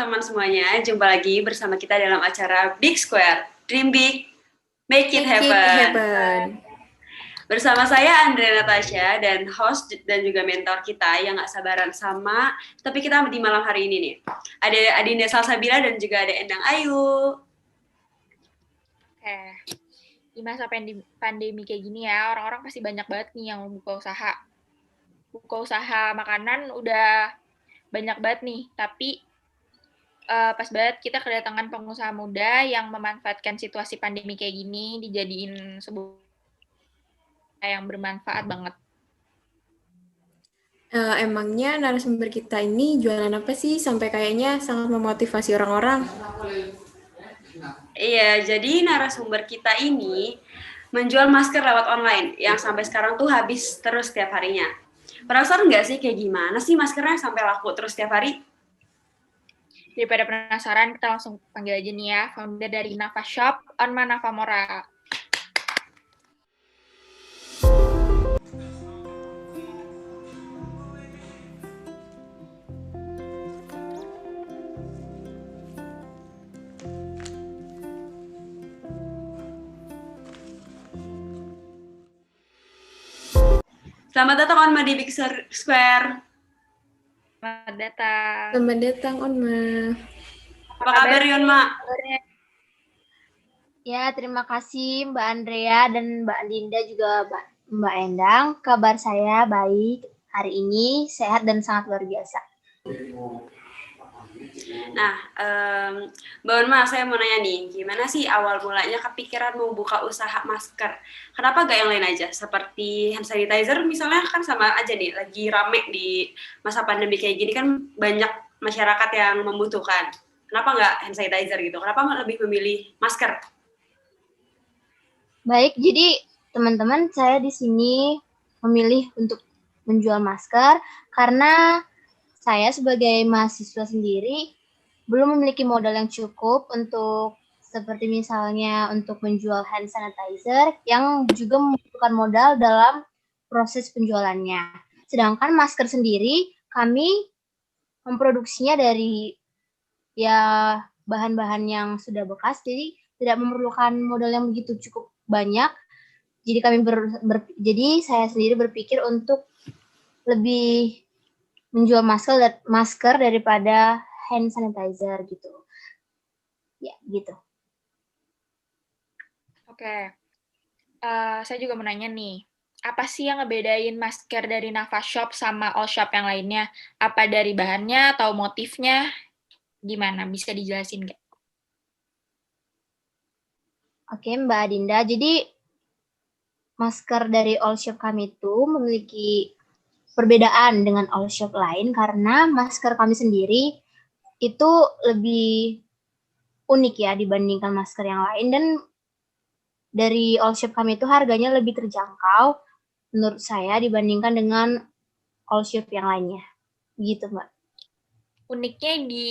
teman-teman semuanya, jumpa lagi bersama kita dalam acara Big Square, Dream Big, Make It Happen. Bersama saya Andrea Natasha dan host dan juga mentor kita yang gak sabaran sama, tapi kita di malam hari ini nih. Ada Adinda Salsabila dan juga ada Endang Ayu. Di masa pandemi kayak gini ya, orang-orang pasti banyak banget nih yang buka usaha. Buka usaha makanan udah banyak banget nih, tapi pas banget kita kedatangan pengusaha muda yang memanfaatkan situasi pandemi kayak gini dijadiin sebuah yang bermanfaat banget. Emangnya narasumber kita ini jualan apa sih sampai kayaknya sangat memotivasi orang-orang? Iya, jadi narasumber kita ini menjual masker lewat online yang sampai sekarang tuh habis terus setiap harinya. Penasaran nggak sih kayak gimana sih maskernya sampai laku terus setiap hari? Daripada penasaran, kita langsung panggil aja nih ya, founder dari Nafa Shop, Onma Nafamora. Selamat datang Onma di Big Square. Selamat datang. Selamat datang, Onma. Apa kabar, Onma? Ya, terima kasih Mbak Andrea dan Mbak Dinda juga Mbak Endang. Kabar saya baik hari ini, sehat dan sangat luar biasa. Nah, Mbak Onma, saya mau nanya nih, gimana sih awal mulanya kepikiran mau buka usaha masker? Kenapa gak yang lain aja? Seperti hand sanitizer misalnya kan sama aja nih, lagi rame di masa pandemi kayak gini kan banyak masyarakat yang membutuhkan. Kenapa nggak hand sanitizer gitu? Kenapa nggak lebih memilih masker? Baik, jadi teman-teman saya di sini memilih untuk menjual masker karena saya sebagai mahasiswa sendiri belum memiliki modal yang cukup untuk seperti misalnya untuk menjual hand sanitizer yang juga membutuhkan modal dalam proses penjualannya. Sedangkan masker sendiri kami memproduksinya dari ya bahan-bahan yang sudah bekas, jadi tidak memerlukan modal yang begitu cukup banyak. Jadi kami jadi saya sendiri berpikir untuk lebih menjual masker daripada hand sanitizer gitu. Ya, gitu. Oke. Saya juga mau nanya nih, apa sih yang ngebedain masker dari Nafa Shop sama all shop yang lainnya? Apa dari bahannya atau motifnya? Gimana? Bisa dijelasin nggak? Oke, Mbak Dinda. Jadi masker dari all shop kami itu memiliki perbedaan dengan all shop lain karena masker kami sendiri itu lebih unik ya dibandingkan masker yang lain, dan dari all shop kami itu harganya lebih terjangkau menurut saya dibandingkan dengan all shop yang lainnya. Gitu, Mbak. Uniknya di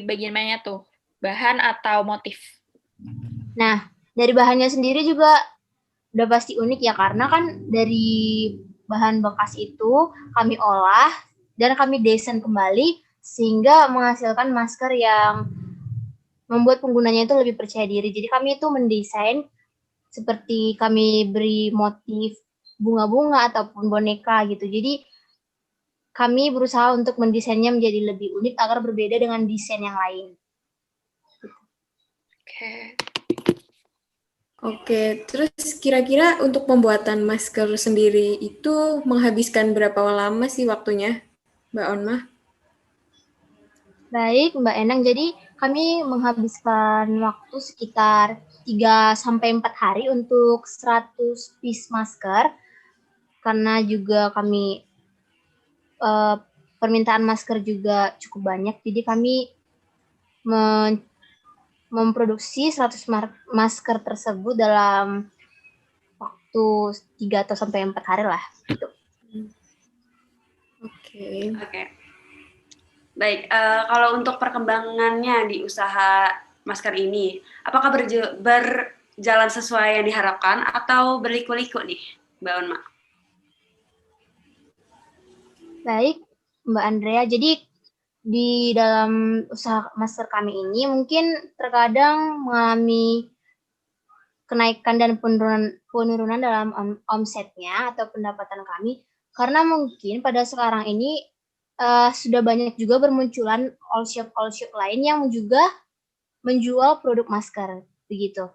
bagian mana tuh? Bahan atau motif? Nah, dari bahannya sendiri juga udah pasti unik ya, karena kan dari bahan bekas itu kami olah dan kami desain kembali sehingga menghasilkan masker yang membuat penggunanya itu lebih percaya diri. Jadi kami itu mendesain seperti kami beri motif bunga-bunga ataupun boneka gitu. Jadi kami berusaha untuk mendesainnya menjadi lebih unik agar berbeda dengan desain yang lain. Oke, terus kira-kira untuk pembuatan masker sendiri itu menghabiskan berapa lama sih waktunya, Mbak Onma? Baik, Mbak Enang. Jadi kami menghabiskan waktu sekitar 3-4 hari untuk 100 piece masker, karena juga kami permintaan masker juga cukup banyak, jadi kami memproduksi 100 masker tersebut dalam waktu 3-4 hari lah. Gitu. Oke. Baik, kalau untuk perkembangannya di usaha masker ini, apakah berjalan sesuai yang diharapkan atau berliku-liku nih, Mbak Onma? Baik, Mbak Andrea. Jadi di dalam usaha masker kami ini mungkin terkadang mengalami kenaikan dan penurunan dalam omsetnya atau pendapatan kami, karena mungkin pada sekarang ini sudah banyak juga bermunculan all shop lain yang juga menjual produk masker begitu.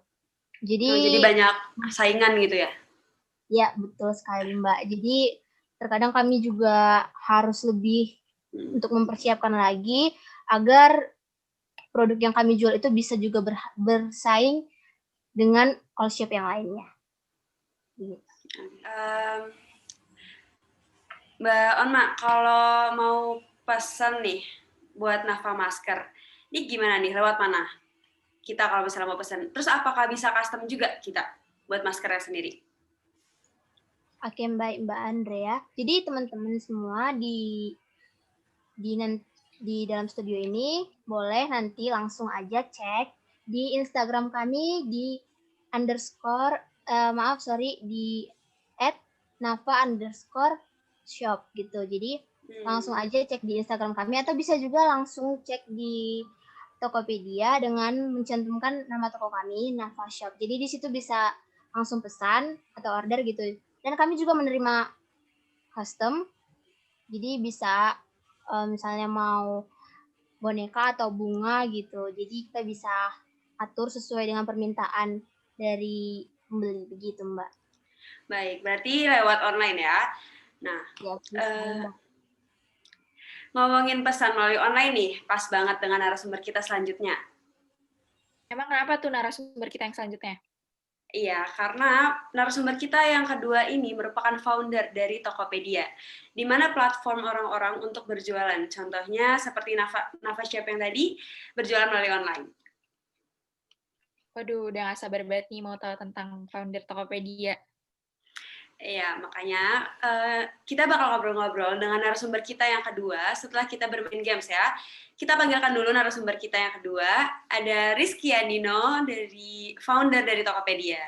Jadi banyak saingan gitu ya? Ya, betul sekali Mbak. Jadi terkadang kami juga harus lebih untuk mempersiapkan lagi agar produk yang kami jual itu bisa juga bersaing dengan all shop yang lainnya. Mbak Onma, kalau mau pesan nih buat Nafa masker, ini gimana nih? Lewat mana? Kita kalau misalnya mau pesan. Terus apakah bisa custom juga kita buat maskernya sendiri? Oke, Mbak Andrea. Jadi teman-teman semua di dalam studio ini boleh nanti langsung aja cek di Instagram kami di @nafa_shop gitu. Jadi langsung aja cek di Instagram kami atau bisa juga langsung cek di Tokopedia dengan mencantumkan nama toko kami, Nafa Shop. Jadi di situ bisa langsung pesan atau order gitu. Dan kami juga menerima custom. Jadi bisa misalnya mau boneka atau bunga gitu. Jadi kita bisa atur sesuai dengan permintaan dari pembeli begitu, Mbak. Baik, berarti lewat online ya. Nah, ya, ngomongin pesan melalui online nih, pas banget dengan narasumber kita selanjutnya. Emang kenapa tuh narasumber kita yang selanjutnya? Iya, karena narasumber kita yang kedua ini merupakan founder dari Tokopedia, di mana platform orang-orang untuk berjualan. Contohnya seperti Nafa Shop yang tadi, berjualan melalui online. Waduh, udah gak sabar banget nih mau tahu tentang founder Tokopedia. Iya, makanya kita bakal ngobrol-ngobrol dengan narasumber kita yang kedua setelah kita bermain games ya. Kita panggilkan dulu narasumber kita yang kedua. Ada Rizky Andino, dari founder dari Tokopedia.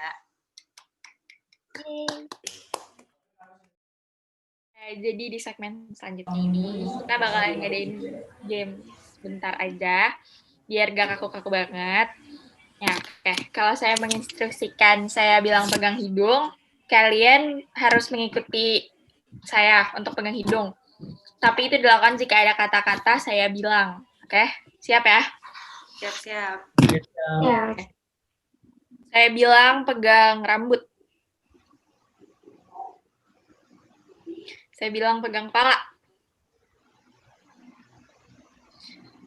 Jadi di segmen selanjutnya ini, kita bakalan ngadain game bentar aja, biar gak kaku-kaku banget. Ya, oke. Kalau saya menginstruksikan saya bilang pegang hidung, kalian harus mengikuti saya untuk pegang hidung. Tapi itu dilakukan jika ada kata-kata saya bilang. Oke? Siap ya? Siap-siap. Ya. Saya bilang pegang rambut. Saya bilang pegang kepala.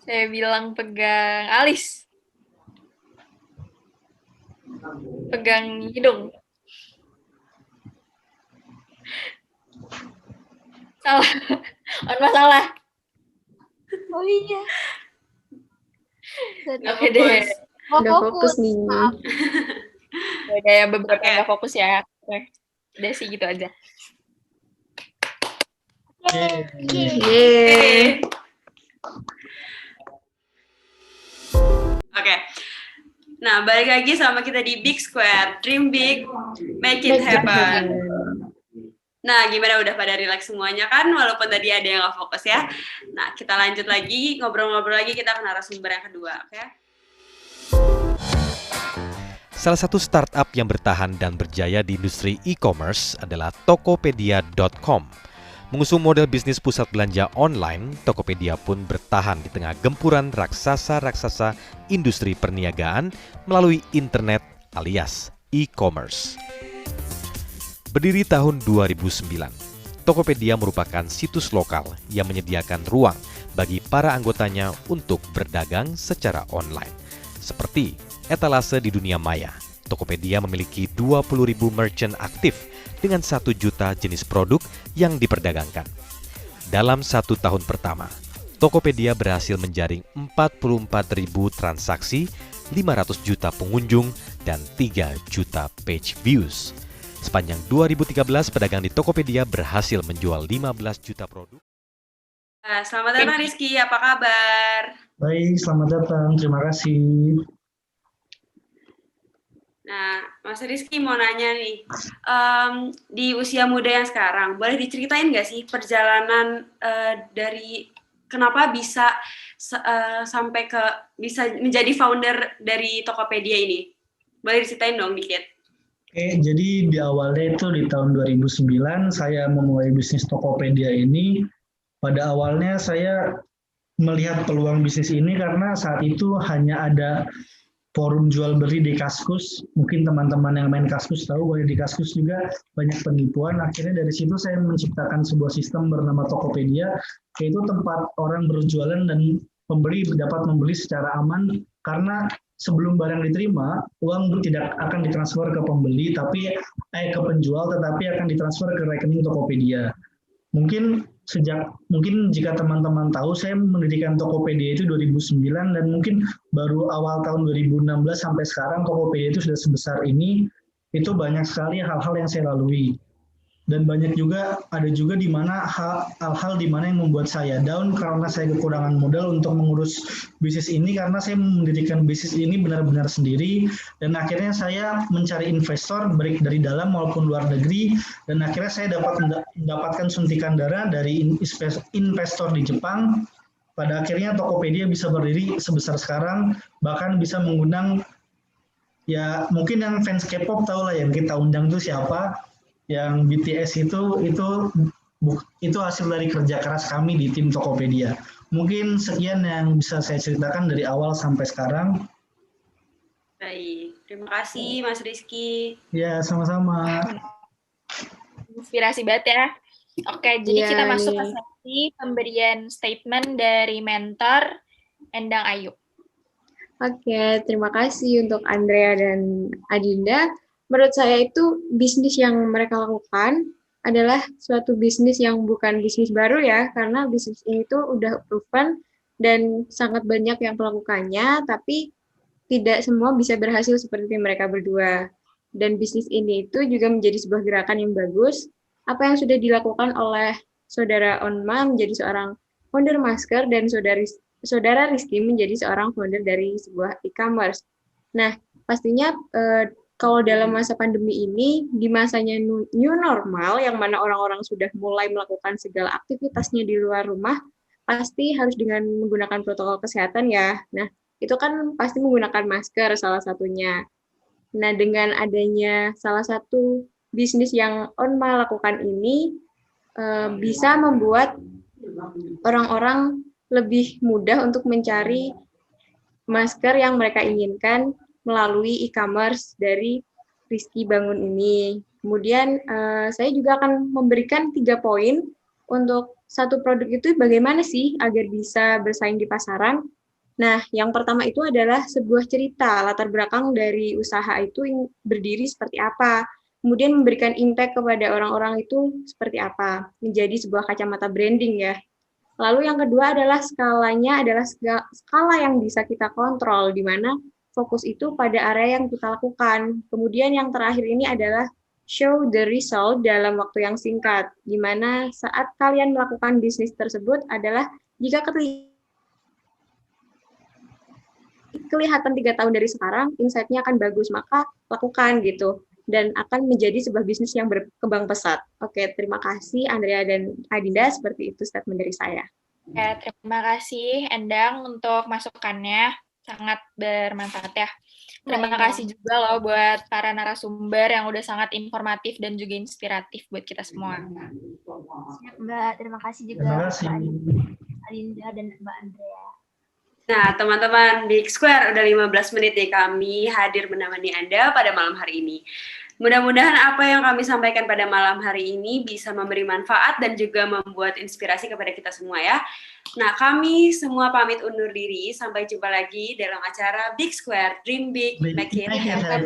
Saya bilang pegang alis. Pegang hidung. Salah. Masalah. Oh iya. Oke deh. Udah fokus nih. Maaf. Ada yang beberapa nggak fokus ya. Oke. Udah sih gitu aja. Yeay. Oke. Nah, balik lagi sama kita di Big Square. Dream big, make it happen. Nah, gimana, udah pada relax semuanya kan? Walaupun tadi ada yang nggak fokus ya. Nah, kita lanjut lagi, ngobrol-ngobrol lagi, kita ke narasumber yang kedua, oke? Salah satu startup yang bertahan dan berjaya di industri e-commerce adalah Tokopedia.com. Mengusung model bisnis pusat belanja online, Tokopedia pun bertahan di tengah gempuran raksasa-raksasa industri perniagaan melalui internet alias e-commerce. Berdiri tahun 2009, Tokopedia merupakan situs lokal yang menyediakan ruang bagi para anggotanya untuk berdagang secara online. Seperti etalase di dunia maya, Tokopedia memiliki 20.000 merchant aktif dengan 1 juta jenis produk yang diperdagangkan. Dalam 1 tahun pertama, Tokopedia berhasil menjaring 44.000 transaksi, 500 juta pengunjung, dan 3 juta page views. Sepanjang 2013, pedagang di Tokopedia berhasil menjual 15 juta produk. Selamat datang Rizky, apa kabar? Baik, selamat datang. Terima kasih. Nah, Mas Rizky mau nanya nih, di usia muda yang sekarang, boleh diceritain nggak sih perjalanan dari kenapa bisa sampai bisa menjadi founder dari Tokopedia ini? Boleh diceritain dong dikit. Oke, jadi di awalnya itu di tahun 2009 saya memulai bisnis Tokopedia ini. Pada awalnya saya melihat peluang bisnis ini karena saat itu hanya ada forum jual beli di Kaskus. Mungkin teman-teman yang main Kaskus tahu bahwa di Kaskus juga banyak penipuan. Akhirnya dari situ saya menciptakan sebuah sistem bernama Tokopedia, yaitu tempat orang berjualan dan pembeli dapat membeli secara aman karena sebelum barang diterima, uang tidak akan ditransfer ke pembeli ke penjual, tetapi akan ditransfer ke rekening Tokopedia. Mungkin jika teman-teman tahu, saya mendirikan Tokopedia itu 2009 dan mungkin baru awal tahun 2016 sampai sekarang Tokopedia itu sudah sebesar ini. Itu banyak sekali hal-hal yang saya lalui. Dan ada juga di mana hal-hal di mana yang membuat saya down karena saya kekurangan modal untuk mengurus bisnis ini, karena saya mendirikan bisnis ini benar-benar sendiri dan akhirnya saya mencari investor baik dari dalam maupun luar negeri, dan akhirnya saya mendapatkan suntikan darah dari investor di Jepang. Pada akhirnya Tokopedia bisa berdiri sebesar sekarang, bahkan bisa mengundang, ya mungkin yang fans K-pop tahu lah yang kita undang itu siapa. Yang BTS itu hasil dari kerja keras kami di tim Tokopedia. Mungkin sekian yang bisa saya ceritakan dari awal sampai sekarang. Baik, terima kasih Mas Rizky. Ya, sama-sama. Inspirasi banget ya. Oke, jadi Iya kita masuk ke nih. sesi pemberian statement dari mentor Endang Ayu. Oke, terima kasih untuk Andrea dan Adinda. Menurut saya itu bisnis yang mereka lakukan adalah suatu bisnis yang bukan bisnis baru ya, karena bisnis ini tuh udah proven dan sangat banyak yang melakukannya, tapi tidak semua bisa berhasil seperti mereka berdua. Dan bisnis ini itu juga menjadi sebuah gerakan yang bagus. Apa yang sudah dilakukan oleh saudara Onma menjadi seorang founder masker dan saudara Rizky menjadi seorang founder dari sebuah e-commerce. Nah, pastinya kalau dalam masa pandemi ini, di masanya new normal, yang mana orang-orang sudah mulai melakukan segala aktivitasnya di luar rumah, pasti harus dengan menggunakan protokol kesehatan ya. Nah, itu kan pasti menggunakan masker salah satunya. Nah, dengan adanya salah satu bisnis yang Onma lakukan ini, bisa membuat orang-orang lebih mudah untuk mencari masker yang mereka inginkan melalui e-commerce dari Rizky Bangun ini. Kemudian saya juga akan memberikan 3 poin untuk satu produk itu bagaimana sih agar bisa bersaing di pasaran. Nah, yang pertama itu adalah sebuah cerita latar belakang dari usaha itu berdiri seperti apa. Kemudian memberikan impact kepada orang-orang itu seperti apa. Menjadi sebuah kacamata branding ya. Lalu yang kedua adalah skalanya adalah skala yang bisa kita kontrol, di mana fokus itu pada area yang kita lakukan. Kemudian yang terakhir ini adalah show the result dalam waktu yang singkat, di mana saat kalian melakukan bisnis tersebut adalah jika kelihatan 3 tahun dari sekarang, insight-nya akan bagus, maka lakukan gitu. Dan akan menjadi sebuah bisnis yang berkembang pesat. Oke, terima kasih Andrea dan Adinda, seperti itu statement dari saya. Ya, terima kasih Endang untuk masukannya. Sangat bermanfaat ya. Terima kasih juga loh buat para narasumber yang udah sangat informatif dan juga inspiratif buat kita semua. Siap, Mbak. Terima kasih juga Terima kasih. Mbak Adinda dan Mbak Andrea. Nah, teman-teman, Big Square udah 15 menit nih kami hadir menemani Anda pada malam hari ini. Mudah-mudahan apa yang kami sampaikan pada malam hari ini bisa memberi manfaat dan juga membuat inspirasi kepada kita semua ya. Nah, kami semua pamit undur diri. Sampai jumpa lagi dalam acara Big Square, Dream Big, Make It Happen.